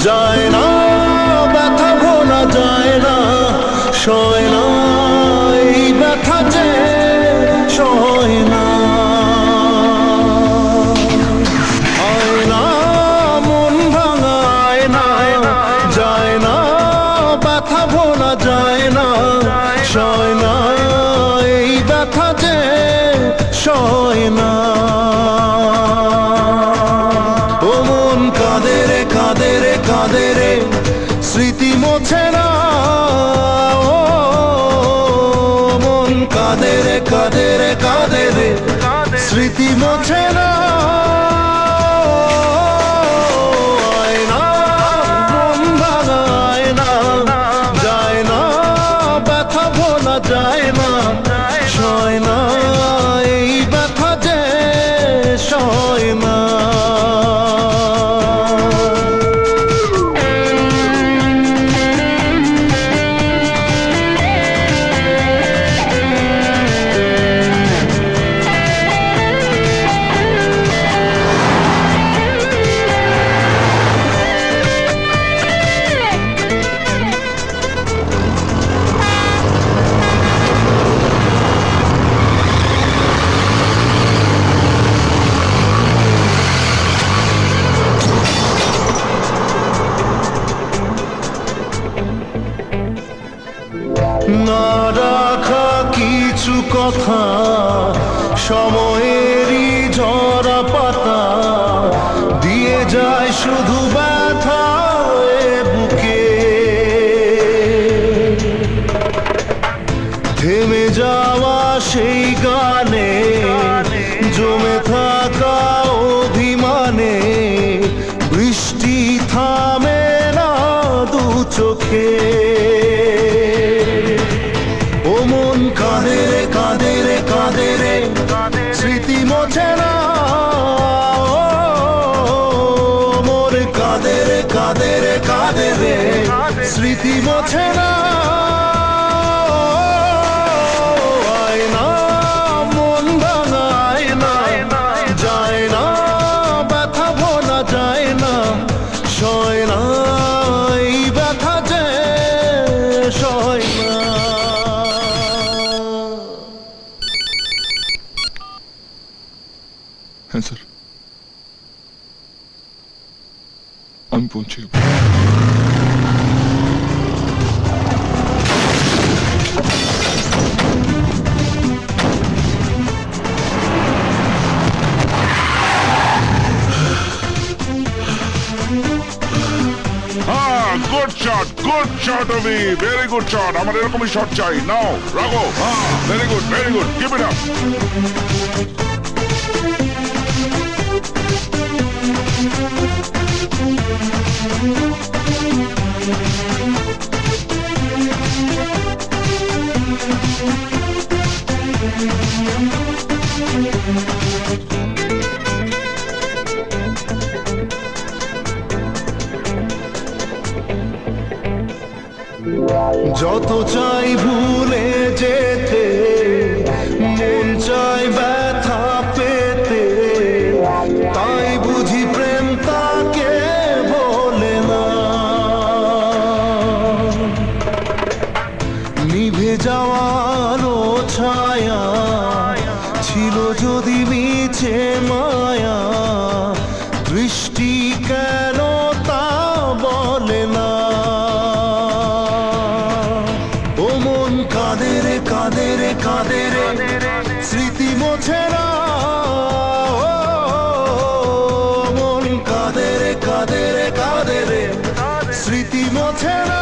যায় না, ব্যথা ভোলা যায় না, সয় না এই ব্যথা যে সয় না। আয়না মন ভাঙা আয়না, যায় না ব্যথা ভোলা যায় না, সয় না এই ব্যথা যে সয় না। ও মন কাঁদে রে কাঁদে রে কাঁদে রে, স্মৃতি মোছে না। ও মন কাঁদে রে কাঁদে রে কাঁদে রে, স্মৃতি মোছে না। আয়না মন ভাঙা আয়না, যায় না ব্যথা ভোলা যায় না, সয় না এই ব্যথা যে সয় না। না রাখা কিছু কথা, সময়েরই ঝরা পাতা, দিয়ে যায় শুধু ব্যথা এ বুকে। থেমে যাওয়া সেই গানে, জমে থাকা অভিমানে, বৃষ্টি থামে না দু চোখে। ও মন কাঁদে রে কাঁদে রে কাঁদে রে, স্মৃতি মোছে না। ও মোর কাঁদে রে কাঁদে রে কাঁদে রে, স্মৃতি মোছে না। আয়না মন ভাঙা আয়না, যায় না ব্যথা ভোলা যায় না, সয় না এই ব্যথা যে সয় না। হ্যাঁ স্যার, আমি পৌঁছে যাব। গুড শট অফি, ভেরি গুড শট। আমার এরকমই শট চাই। নাও রাখো। Very good very good, keep it up. যত চাই ভুলে যেতে, মন চাই ব্যথা পেতে, তাই বুঝি প্রেম তাকে বলে না। নিভে যাওয়ার ছায়া ছিল যদি মিছে মায়া, দৃষ্টি কেন তা বলে না। ও মন কাঁদে রে কাঁদে রে কাঁদে রে, স্মৃতি মোছে না। ও মন কাঁদে রে কাঁদে রে কাঁদে রে, স্মৃতি মোছে না।